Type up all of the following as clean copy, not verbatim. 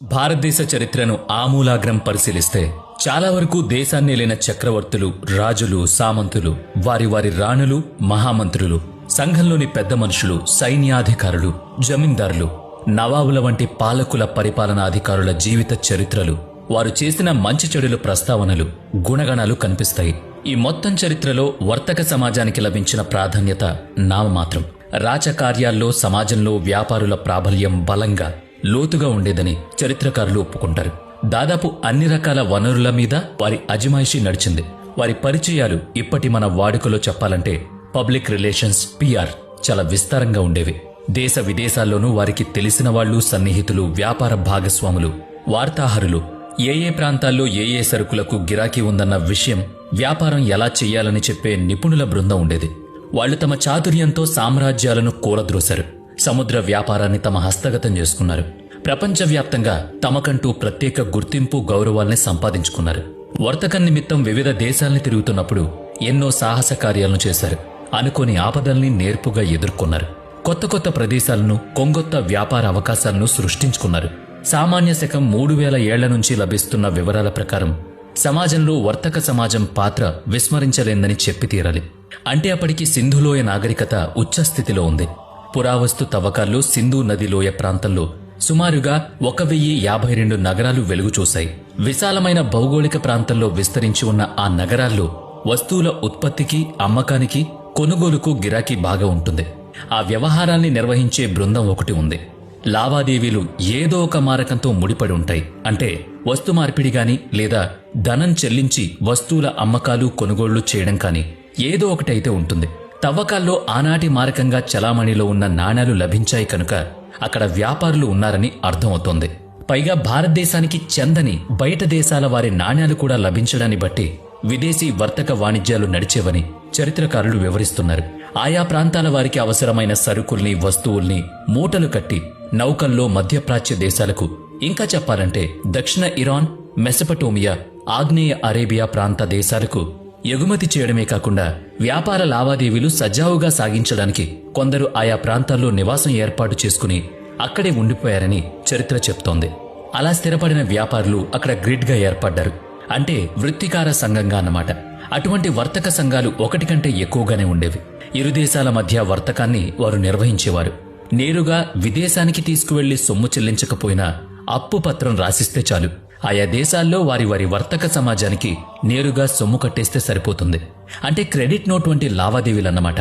భారతదేశ చరిత్రను ఆమూలాగ్రం పరిశీలిస్తే చాలా వరకు దేశాన్ని లేన చక్రవర్తులు, రాజులు, సామంతులు, వారి వారి రాణులు, మహామంత్రులు, సంఘంలోని పెద్ద మనుషులు, సైన్యాధికారులు, జమీందారులు, నవాబుల వంటి పాలకుల పరిపాలనాధికారుల జీవిత చరిత్రలు, వారు చేసిన మంచి చెడుల ప్రస్తావనలు, గుణగణాలు కనిపిస్తాయి. ఈ మొత్తం చరిత్రలో వర్తక సమాజానికి లభించిన ప్రాధాన్యత నామమాత్రం. రాజకార్యాల్లో, సమాజంలో వ్యాపారుల ప్రాబల్యం బలంగా, లోతుగా ఉండేదని చరిత్రకారులు ఒప్పుకుంటారు. దాదాపు అన్ని రకాల వనరుల మీద వారి అజమాయిషీ నడిచింది. వారి పరిచయాలు ఇప్పటి మన వాడుకలో చెప్పాలంటే పబ్లిక్ రిలేషన్స్, పిఆర్ చాలా విస్తారంగా ఉండేవి. దేశ విదేశాల్లోనూ వారికి తెలిసిన వాళ్లు, సన్నిహితులు, వ్యాపార భాగస్వాములు, వార్తాహరులు, ఏ ప్రాంతాల్లో ఏ సరుకులకు గిరాకీ ఉందన్న విషయం, వ్యాపారం ఎలా చెయ్యాలని చెప్పే నిపుణుల బృందం ఉండేది. వాళ్లు తమ చాతుర్యంతో సామ్రాజ్యాలను కూలద్రోశారు. సముద్ర వ్యాపారాన్ని తమ హస్తగతం చేసుకున్నారు. ప్రపంచవ్యాప్తంగా తమకంటూ ప్రత్యేక గుర్తింపు, గౌరవాల్ని సంపాదించుకున్నారు. వర్తకం నిమిత్తం వివిధ దేశాల్ని తిరుగుతున్నప్పుడు ఎన్నో సాహస కార్యాలను చేశారు. అనుకోని ఆపదల్ని నేర్పుగా ఎదుర్కొన్నారు. కొత్త కొత్త ప్రదేశాలను, కొంగొత్త వ్యాపార అవకాశాలను సృష్టించుకున్నారు. సామాన్య శకం 3000 ఏళ్ల నుంచి లభిస్తున్న వివరాల ప్రకారం సమాజంలో వర్తక సమాజం పాత్ర విస్మరించలేందని చెప్పి తీరాలి. అంటే అప్పటికి సింధులోయ నాగరికత ఉచ్చస్థితిలో ఉంది. పురావస్తు తవ్వకాల్లో సింధు నదిలోయ ప్రాంతంలో సుమారుగా 1052 నగరాలు వెలుగు చూశాయి. విశాలమైన భౌగోళిక ప్రాంతంలో విస్తరించి ఉన్న ఆ నగరాల్లో వస్తువుల ఉత్పత్తికి, అమ్మకానికి, కొనుగోలుకు గిరాకీ బాగా ఉంటుంది. ఆ వ్యవహారాల్ని నిర్వహించే బృందం ఒకటి ఉంది. లావాదేవీలు ఏదో ఒక మారకంతో ముడిపడి ఉంటాయి. అంటే వస్తు మార్పిడి గాని, లేదా ధనం చెల్లించి వస్తువుల అమ్మకాలు, కొనుగోళ్లు చేయడం కాని ఏదో ఒకటైతే ఉంటుంది. తవ్వకాల్లో ఆనాటి మారకంగా చలామణిలో ఉన్న నాణేలు లభించాయి కనుక అక్కడ వ్యాపారులు ఉన్నారని అర్థమవుతోంది. పైగా భారతదేశానికి చెందని బయట దేశాల వారి నాణేలు కూడా లభించడాన్ని బట్టి విదేశీ వర్తక వాణిజ్యాలు నడిచేవని చరిత్రకారులు వివరిస్తున్నారు. ఆయా ప్రాంతాల వారికి అవసరమైన సరుకుల్ని, వస్తువుల్ని మూటలు కట్టి నౌకల్లో మధ్యప్రాచ్య దేశాలకు, ఇంకా చెప్పాలంటే దక్షిణ ఇరాన్, మెసపటోమియా, ఆగ్నేయ అరేబియా ప్రాంత దేశాలకు ఎగుమతి చేయడమే కాకుండా వ్యాపార లావాదేవీలు సజావుగా సాగించడానికి కొందరు ఆయా ప్రాంతాల్లో నివాసం ఏర్పాటు చేసుకుని అక్కడే ఉండిపోయారని చరిత్ర చెప్తోంది. అలా స్థిరపడిన వ్యాపారులు అక్కడ గ్రిడ్గా ఏర్పడ్డారు. అంటే వృత్తికార సంఘంగా అన్నమాట. అటువంటి వర్తక సంఘాలు ఒకటి కంటే ఎక్కువగానే ఉండేవి. ఇరు దేశాల మధ్య వర్తకాన్ని వారు నిర్వహించేవారు. నేరుగా విదేశానికి తీసుకువెళ్లి సొమ్ము చెల్లించకపోయినా అప్పు పత్రం రాసిస్తే చాలు. ఆయా దేశాల్లో వారి వారి వర్తక సమాజానికి నేరుగా సొమ్ము కట్టేస్తే సరిపోతుంది. అంటే క్రెడిట్ నోట్ వంటి లావాదేవీలన్నమాట.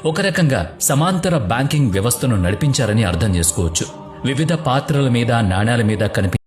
ఒక రకంగా సమాంతర బ్యాంకింగ్ వ్యవస్థను నడిపించారని అర్థం చేసుకోవచ్చు. వివిధ పాత్రల మీద, నాణేల మీద కనిపి